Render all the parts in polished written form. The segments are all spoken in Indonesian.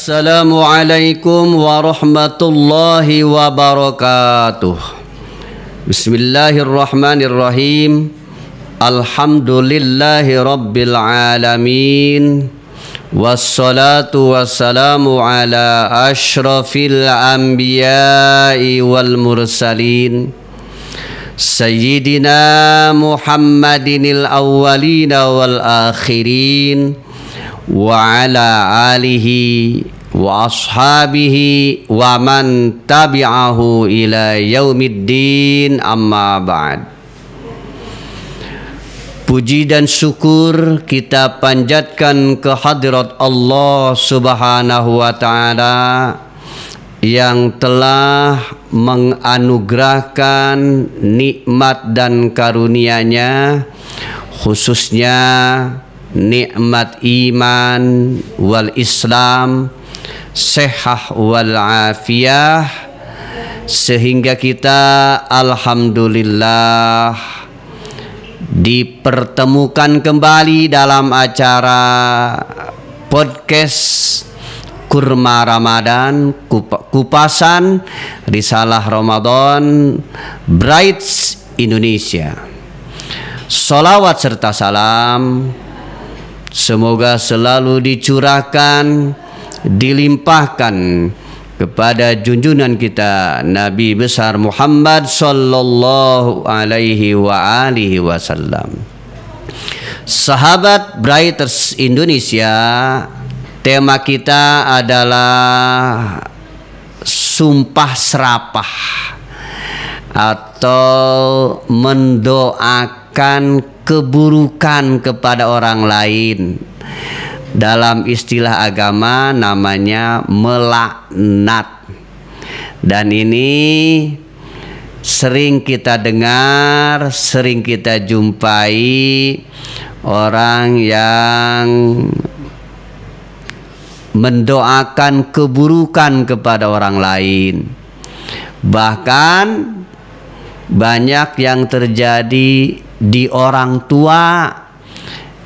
Assalamualaikum warahmatullahi wabarakatuh. Bismillahirrahmanirrahim. Alhamdulillahi rabbil alamin. Wassalatu wassalamu ala ashrafil anbiya'i wal mursalin Sayyidina Muhammadinil awwalina wal akhirin wa ala alihi wa ashabihi wa man tabi'ahu ila yaumiddin, amma ba'd. Puji dan syukur kita panjatkan ke hadirat Allah Subhanahu wa ta'ala yang telah menganugerahkan nikmat dan karunia-Nya, khususnya nikmat iman wal Islam, sehat wal afiyah, sehingga kita alhamdulillah dipertemukan kembali dalam acara podcast Kurma Ramadan, kupasan Risalah Ramadan Bright Indonesia. Salawat serta salam semoga selalu dicurahkan, dilimpahkan kepada junjungan kita Nabi besar Muhammad sallallahu alaihi wa alihi wasallam. Sahabat Brighters Indonesia, tema kita adalah sumpah serapah atau mendoakan keburukan kepada orang lain. Dalam istilah agama namanya melaknat. Dan ini sering kita dengar, sering kita jumpai orang yang mendoakan keburukan kepada orang lain. Bahkan banyak yang terjadi di orang tua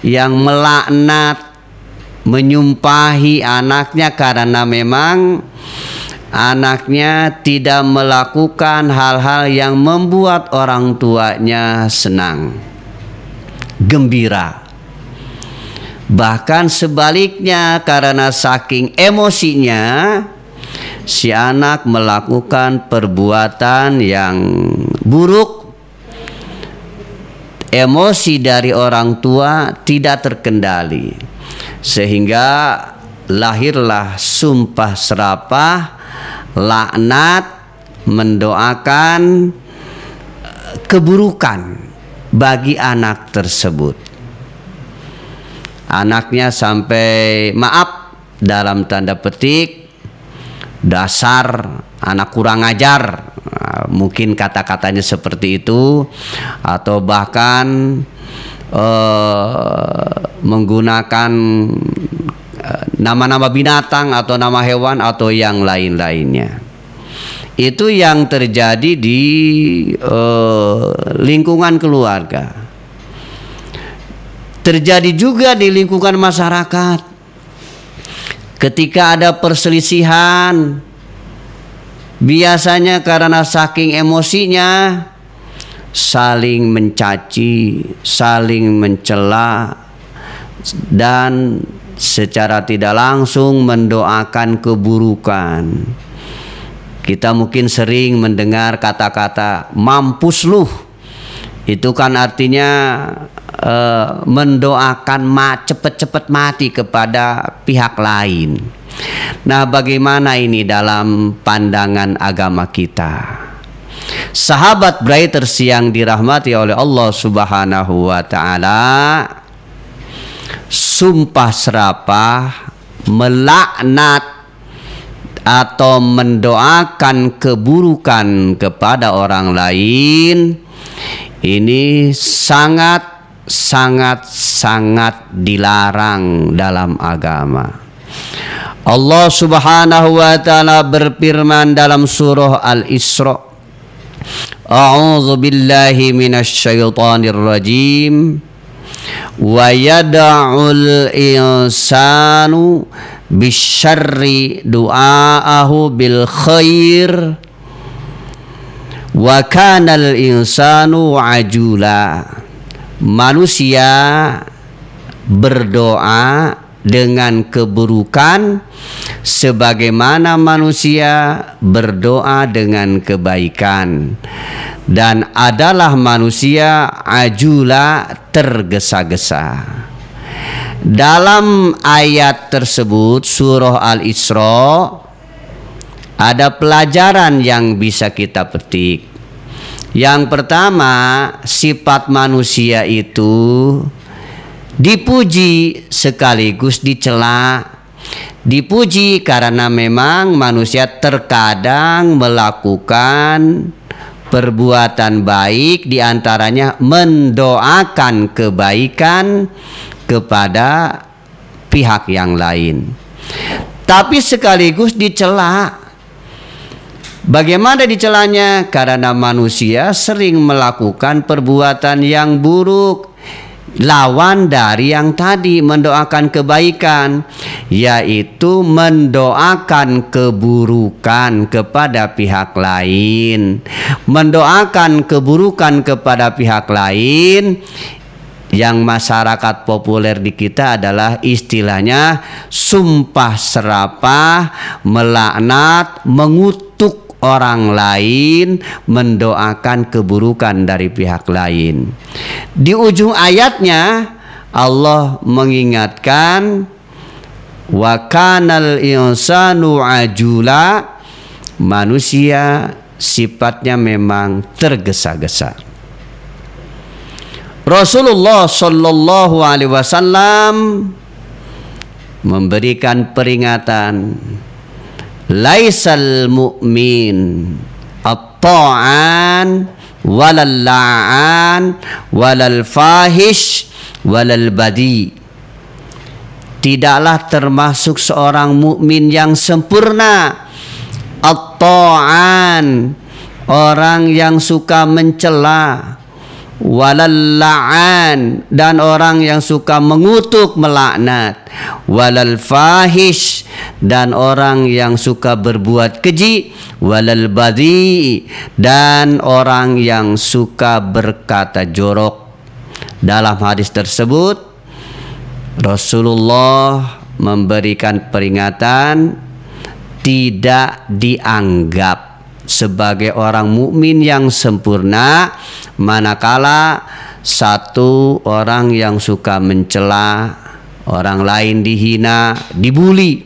yang melaknat, menyumpahi anaknya karena memang anaknya tidak melakukan hal-hal yang membuat orang tuanya senang, gembira. Bahkan sebaliknya, karena saking emosinya si anak melakukan perbuatan yang buruk, emosi dari orang tua tidak terkendali, sehingga lahirlah sumpah serapah, laknat, mendoakan keburukan bagi anak tersebut. Anaknya sampai maaf dalam tanda petik, dasar anak kurang ajar, mungkin kata-katanya seperti itu, atau bahkan menggunakan nama-nama binatang atau nama hewan atau yang lain-lainnya. Itu yang terjadi di lingkungan keluarga. Terjadi juga di lingkungan masyarakat. Ketika ada perselisihan, biasanya karena saking emosinya saling mencaci, saling mencela, dan secara tidak langsung mendoakan keburukan. Kita mungkin sering mendengar kata-kata mampus lu. Itu kan artinya mendoakan cepet-cepet mati kepada pihak lain. Nah, bagaimana ini dalam pandangan agama kita? Sahabat Brighters yang dirahmati oleh Allah Subhanahu wa ta'ala, sumpah serapah, melaknat atau mendoakan keburukan kepada orang lain ini sangat dilarang dalam agama. Allah Subhanahu wa ta'ala berfirman dalam surah Al-Isra, A'udzu billahi minasyaitonir rajim. wa yad'ul insanu bisyarri du'aahu bil khair wa kanal insanu ajula. Manusia berdoa dengan keburukan sebagaimana manusia berdoa dengan kebaikan, dan adalah manusia ajula, tergesa-gesa. Dalam ayat tersebut surah Al-Isra ada pelajaran yang bisa kita petik. Yang pertama, sifat manusia itu dipuji sekaligus dicela. Dipuji karena memang manusia terkadang melakukan perbuatan baik, diantaranya mendoakan kebaikan kepada pihak yang lain. Tapi sekaligus dicela. Bagaimana dicelanya? Karena manusia sering melakukan perbuatan yang buruk, lawan dari yang tadi mendoakan kebaikan, yaitu mendoakan keburukan kepada pihak lain. Mendoakan keburukan kepada pihak lain yang masyarakat populer di kita adalah istilahnya sumpah serapah, melaknat, mengutuk orang lain, mendoakan keburukan dari pihak lain. Di ujung ayatnya Allah mengingatkan wa kanal insanu ajula, manusia sifatnya memang tergesa-gesa. Rasulullah Shallallahu Alaihi Wasallam memberikan peringatan, laisal mu'min at-ta'an walal la'an walal fahish walal badi. Tidaklah termasuk seorang mukmin yang sempurna at-ta'an, orang yang suka mencela, walal la'an, dan orang yang suka mengutuk, melaknat, walal fahish, dan orang yang suka berbuat keji, walal badi, dan orang yang suka berkata jorok. Dalam hadis tersebut Rasulullah memberikan peringatan tidak dianggap sebagai orang mukmin yang sempurna manakala satu, orang yang suka mencela orang lain, dihina, dibuli;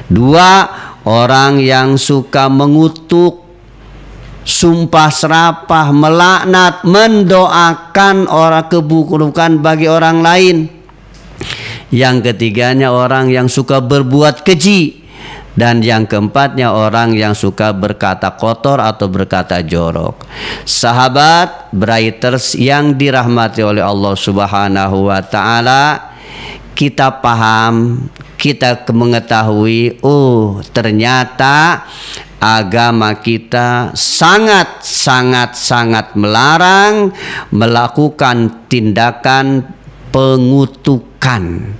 dua, orang yang suka mengutuk, sumpah serapah, melaknat, mendoakan orang keburukan bagi orang lain; yang ketiganya orang yang suka berbuat keji; dan yang keempatnya orang yang suka berkata kotor atau berkata jorok. Sahabat Braiters yang dirahmati oleh Allah Subhanahu wa Ta'ala, kita paham, kita mengetahui, oh ternyata agama kita sangat melarang melakukan tindakan pengutukan,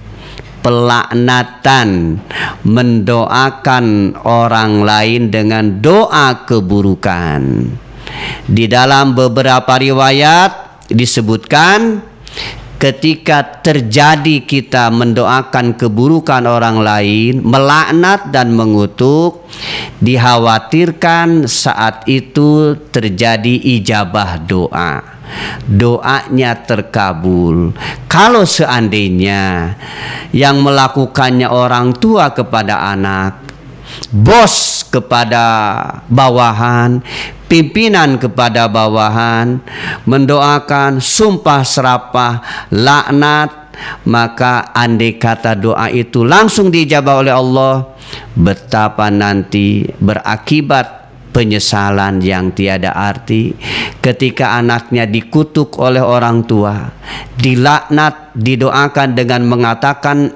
pelaknatan, mendoakan orang lain dengan doa keburukan. Di dalam beberapa riwayat disebutkan, ketika terjadi kita mendoakan keburukan orang lain, melaknat dan mengutuk, dikhawatirkan saat itu terjadi ijabah doa, doanya terkabul. Kalau seandainya yang melakukannya orang tua kepada anak, bos kepada bawahan, pimpinan kepada bawahan, mendoakan sumpah serapah, laknat, maka andai kata doa itu langsung dijabah oleh Allah, betapa nanti berakibat penyesalan yang tiada arti ketika anaknya dikutuk oleh orang tua, dilaknat, didoakan dengan mengatakan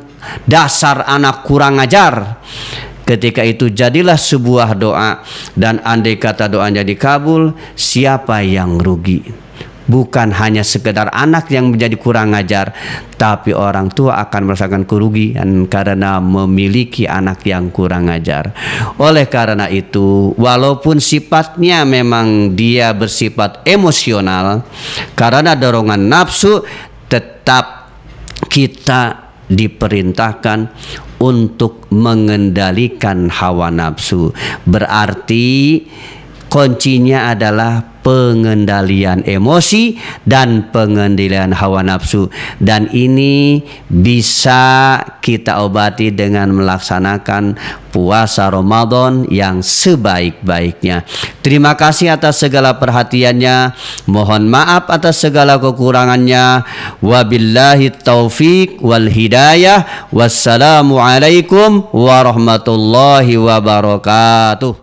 dasar anak kurang ajar. Ketika itu jadilah sebuah doa, dan andai kata doanya dikabul, siapa yang rugi? bukan hanya sekedar anak yang menjadi kurang ajar, tapi orang tua akan merasakan kerugian karena memiliki anak yang kurang ajar. Oleh karena itu, walaupun sifatnya memang dia bersifat emosional karena dorongan nafsu, tetap kita diperintahkan untuk mengendalikan hawa nafsu. Berarti kuncinya adalah pengendalian emosi dan pengendalian hawa nafsu, dan ini bisa kita obati dengan melaksanakan puasa Ramadan yang sebaik-baiknya. Terima kasih atas segala perhatiannya, mohon maaf atas segala kekurangannya. Wabillahi taufik wal hidayah. Wassalamualaikum warahmatullahi wabarakatuh.